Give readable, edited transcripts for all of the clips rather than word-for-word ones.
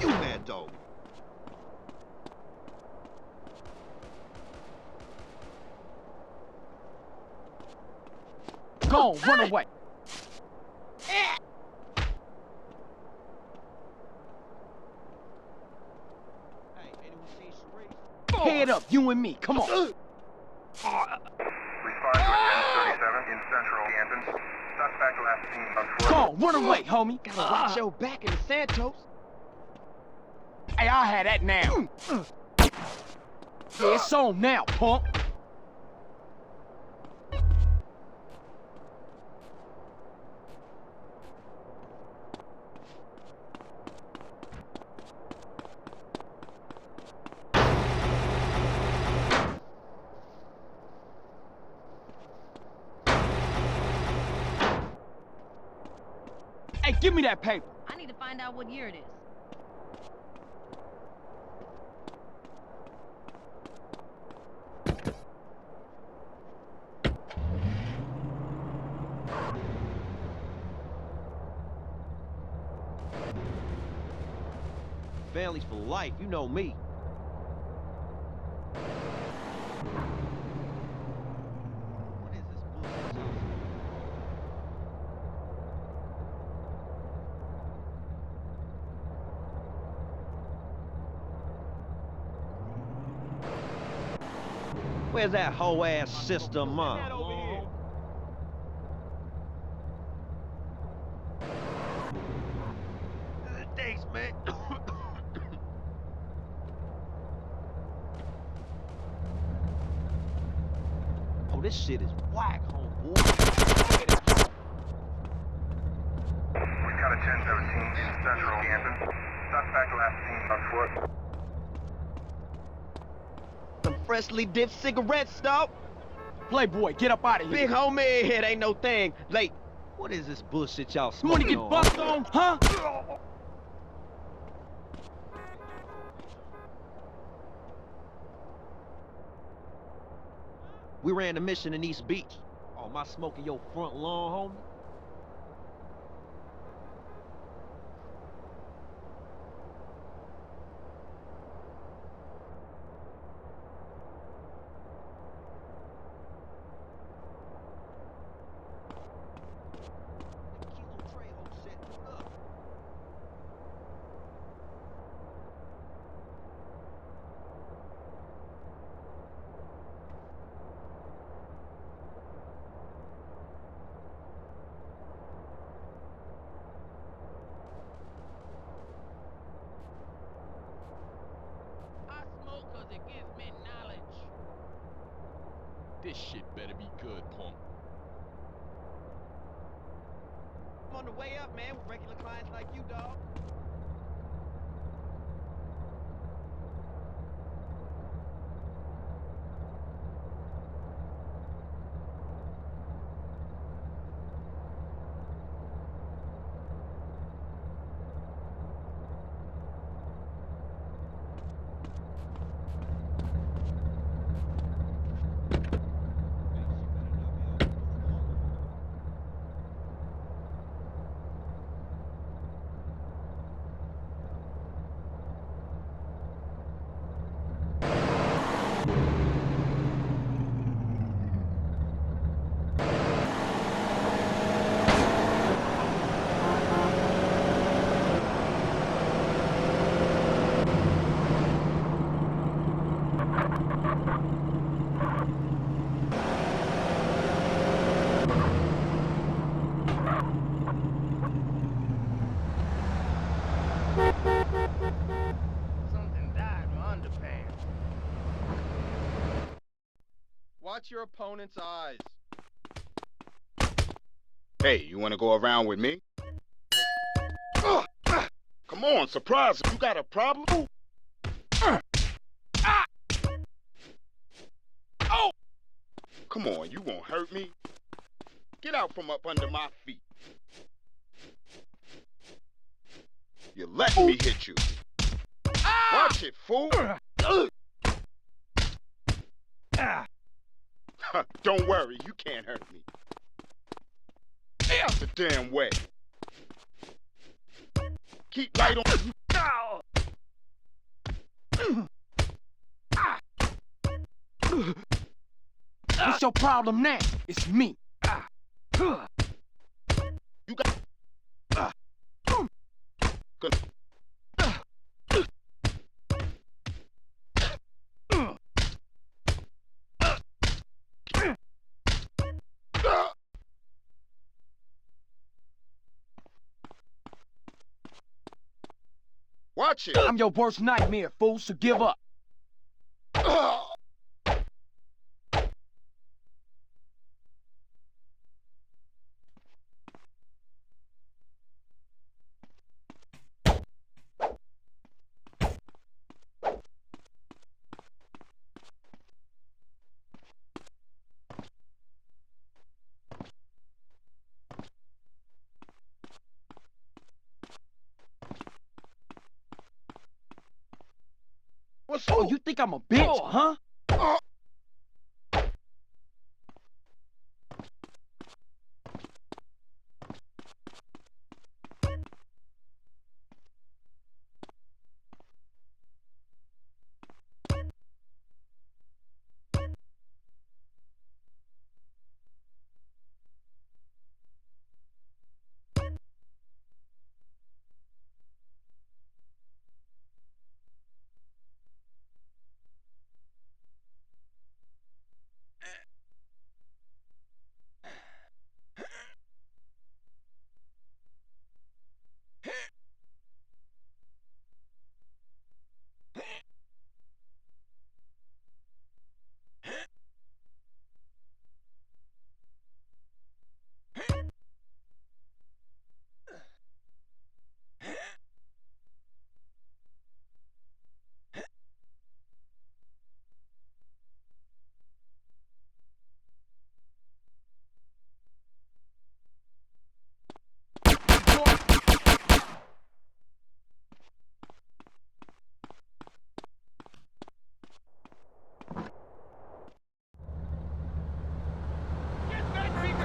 Who you mad dog? Go on, run away. Head up, you and me, come on. Respond to a 1037 in central Canton. Suspect last seen on foot. Go on, run away, homie. Gotta watch your back in the Santos. Hey, I had that now. Yeah, it's on now, punk. Hey, give me that paper. I need to find out what year it is. Families for life, you know me. What is this bullshit? Where's that hoe ass sister mom? Thanks, man. Oh, this shit is whack, homeboy. We got a 1017 in central Canton. Suspect last seen on foot. Some freshly dipped cigarettes, dog. Playboy, get up out of here. Big homie, it ain't no thing. Late. What is this bullshit y'all You wanna smoking get on? bucked on, huh? We ran a mission in East Beach. Oh, my smoking your front lawn, homie? This shit better be good, punk. I'm on the way up, man, with regular clients like you, dog. Something died in my underpants. Watch your opponent's eyes. Hey, you wanna go around with me? Come on, surprise him. You got a problem? Oh! Come on, you won't hurt me. Get out from up under my feet. You're letting me hit you. Watch it, fool. Don't worry, you can't hurt me. Out the damn way. Keep right on. your problem now? It's me. You got... Good. Watch it. I'm your worst nightmare, fool, so give up. What's Oh, up? you think I'm a bitch, huh?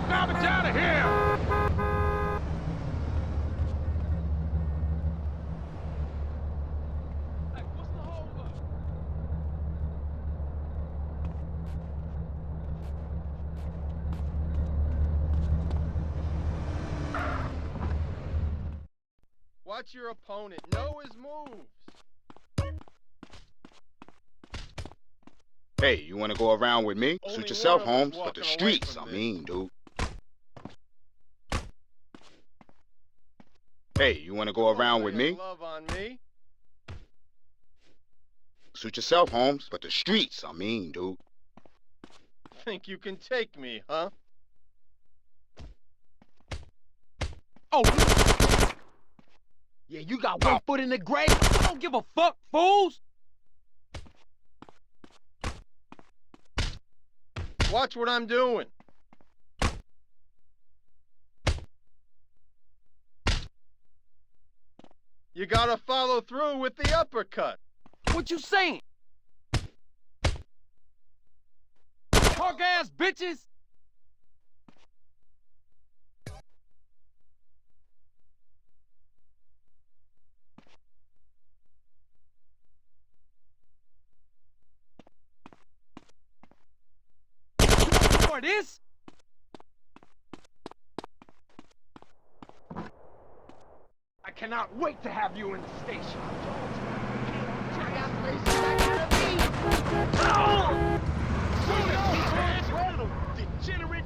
Garbage out of here! Hey, what's the holdup? Watch your opponent. Know his moves. Hey, you wanna go around with me? Only Suit yourself, one of us Holmes. But walking the away streets, from I this. mean, dude. Hey, you wanna go around with Lay a me? glove on me. Suit yourself, Holmes. But the streets, I mean, dude. Think you can take me, huh? Oh, yeah, you got one foot in the grave. I don't give a fuck, fools. Watch what I'm doing. You gotta follow through with the uppercut. What you saying? Punk ass bitches. For this? I cannot wait to have you in the station. I got places I gotta be. Degenerate!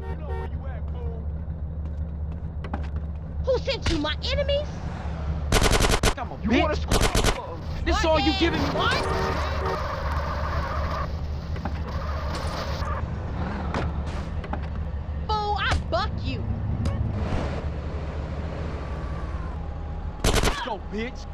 You know where you at, fool? Who sent you, my enemies? I'm a You bitch. wanna squabble? This What all you is- giving me? What? Fool, I buck you. Go, bitch.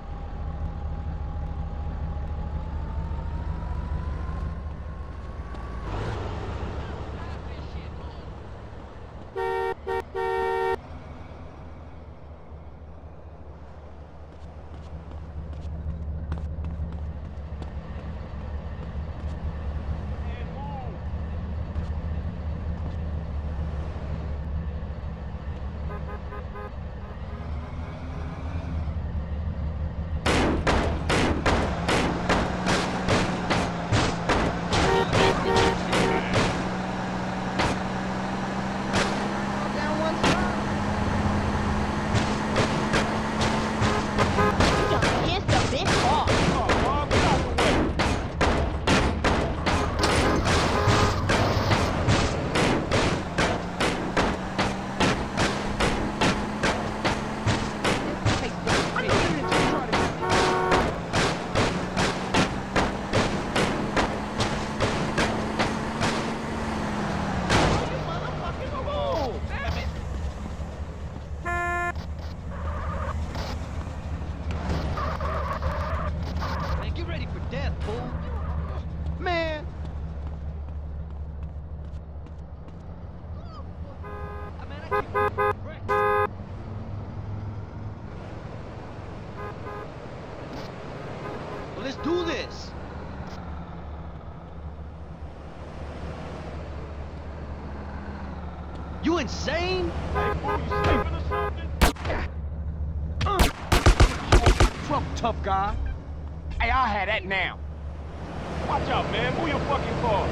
insane? Hey, fool, you sleeping or something? Trouble, tough guy. Hey, I'll have that now. Watch out, man. Move your fucking car.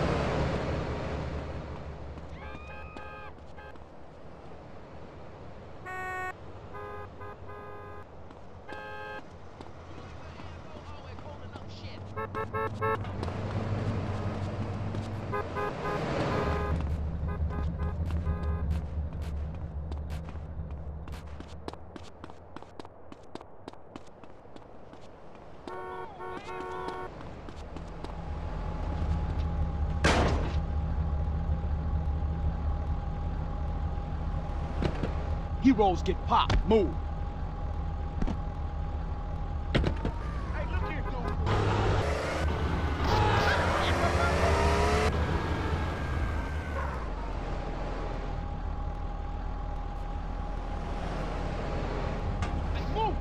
Heroes get popped. Move. Hey, look here, dude. Hey, move.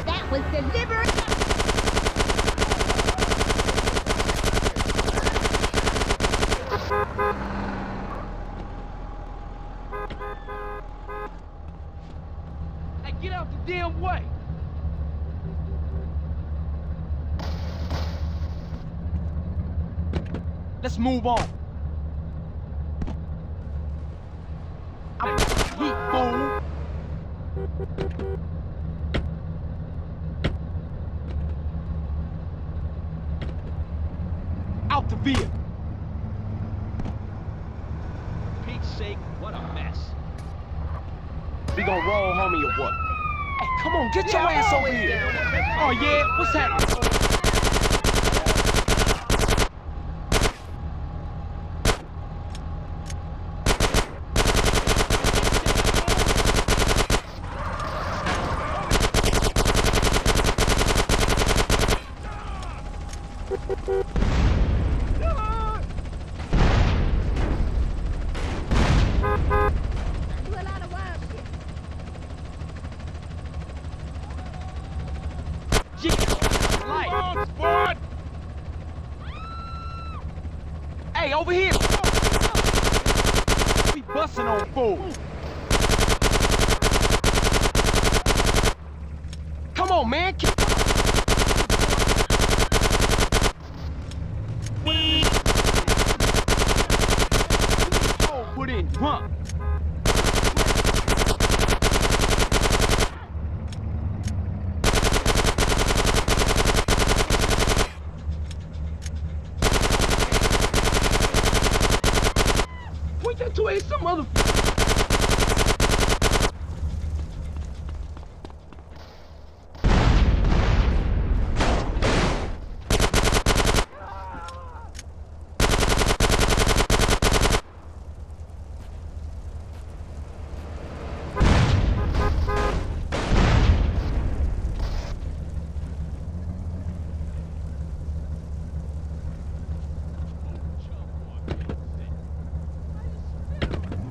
That was deliberate. Hey, get out the damn way. Let's move on. I'm weak, fool. Out the vehicle. Pete's sake, what a mess. We gonna roll, homie, or what? Hey, come on, get your ass over here. Oh, yeah? What's happening? You a lot of wild shit. Light. Come on, sport. Hey, over here. We busting on fools. Come on, man. Put in grunt. Point that to a some other.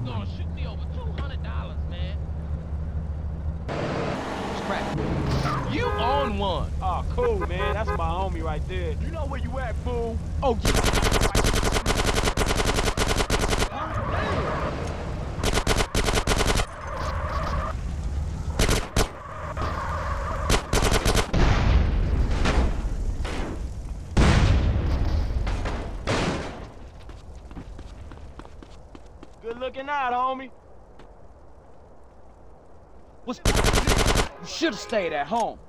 Gonna shoot me over $200, man. Scrap. You on one. Oh, cool, man. That's my homie right there. You know where you at, fool? Oh, yeah. Good looking out, homie. What's... You should have stayed at home.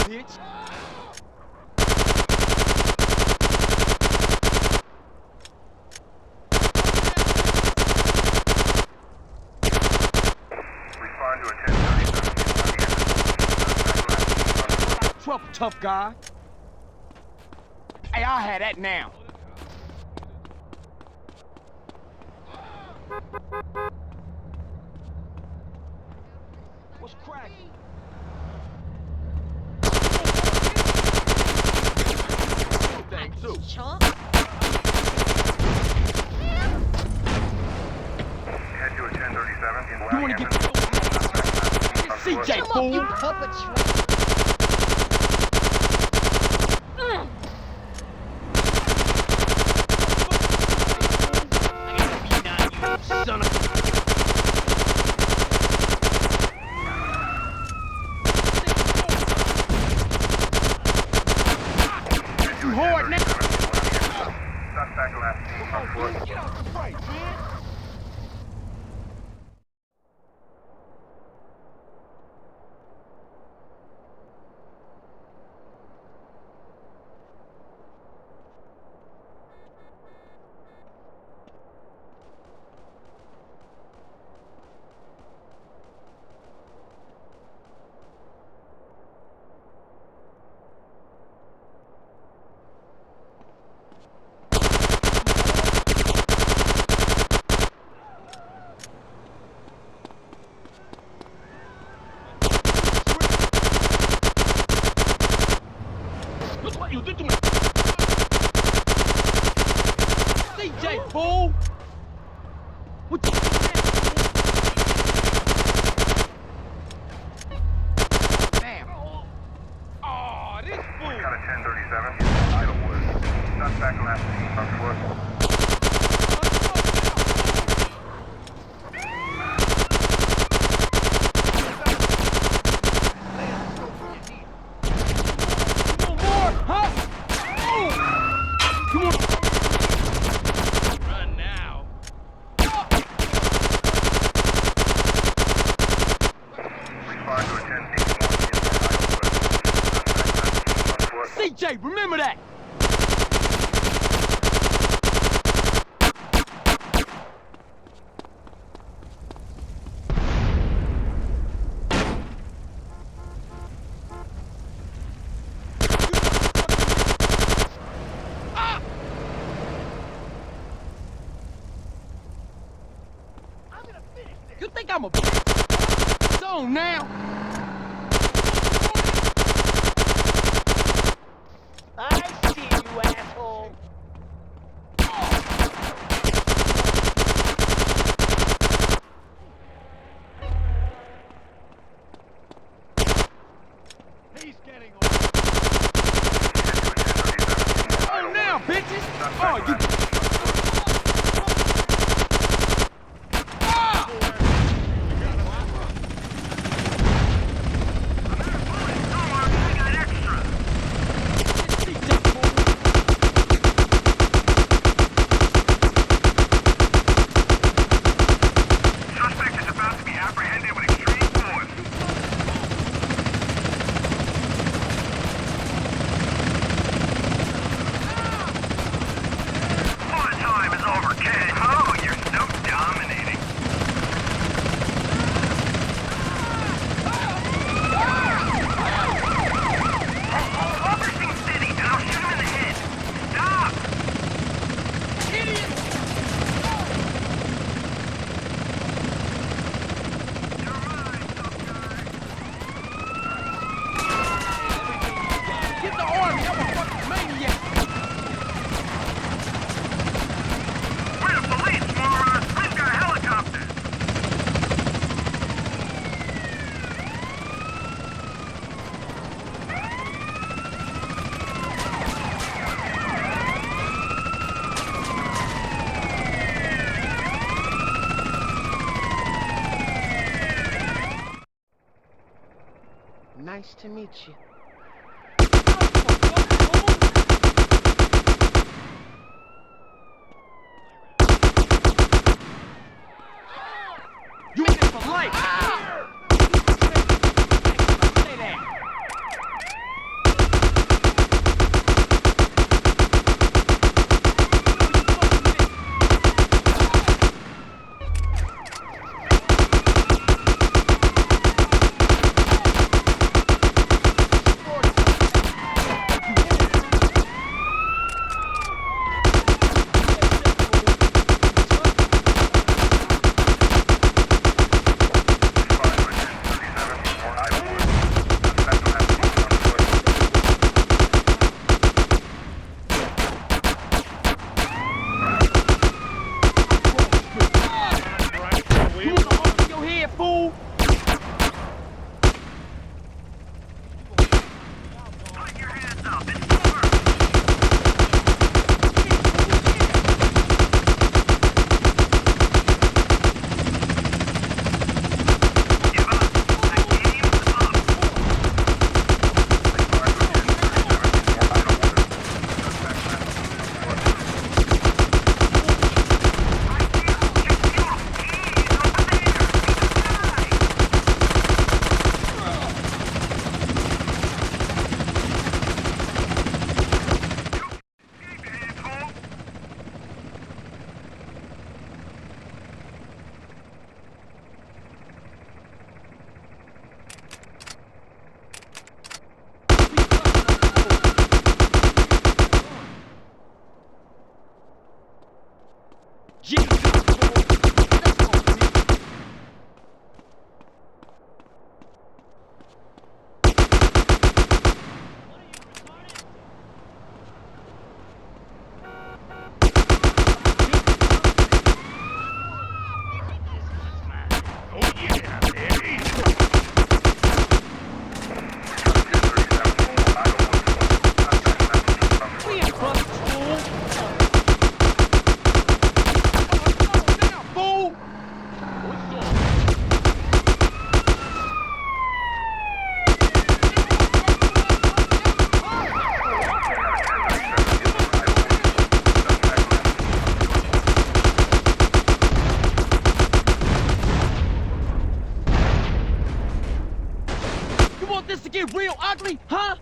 Bitch. Respond to a 1037. Trouble, tough guy. Hey, I'll have that now. What's cracking? Thing too. Chump. Head to a 1037 in You wanna get... CJ, Come fool! on, you puppet shrimp. Son of You hard now! Suspect last seen on foot. Get out the way, man. Look what you did to me! CJ, fool! What you Damn! Oh, this fool. Got a 1037. Idlewood. Suspect last seen on foot. Run now. Respond to a 1081 in Idlewood. Suspect last seen on foot. CJ, remember that! You think I'm a bitch? So now! I see you, asshole. He's getting on. Oh, now, bitches! Oh, you... Ah! Suspect is about to be apprehended with extreme force. Fun time is over, kid. Oh, you're so dominating. Overseeing city, and I'll shoot him in the head. Stop! Get the army! I'm a fucking maniac! We're the police, morons! We've got a helicopter! Nice to meet you. You in it for life! Say that! You want this to get real ugly, huh?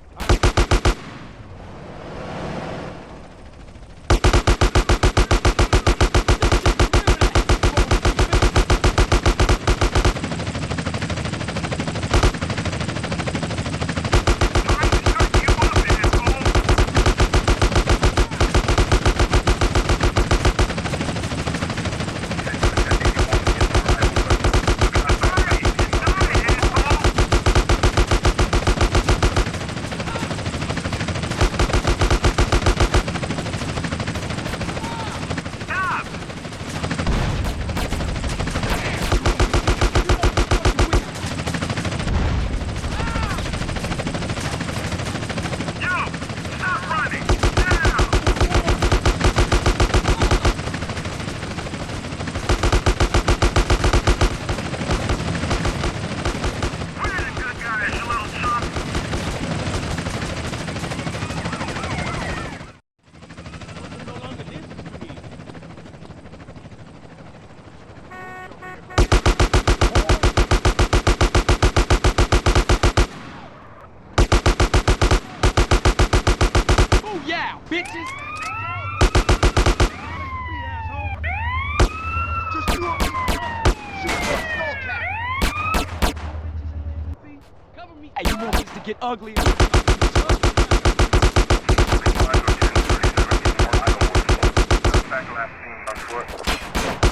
No longer this for me. Oh yeah, bitches! Just do it. Shoot the skull cap. Cover me. Hey, you want this to get ugly? Suspect last seen on foot.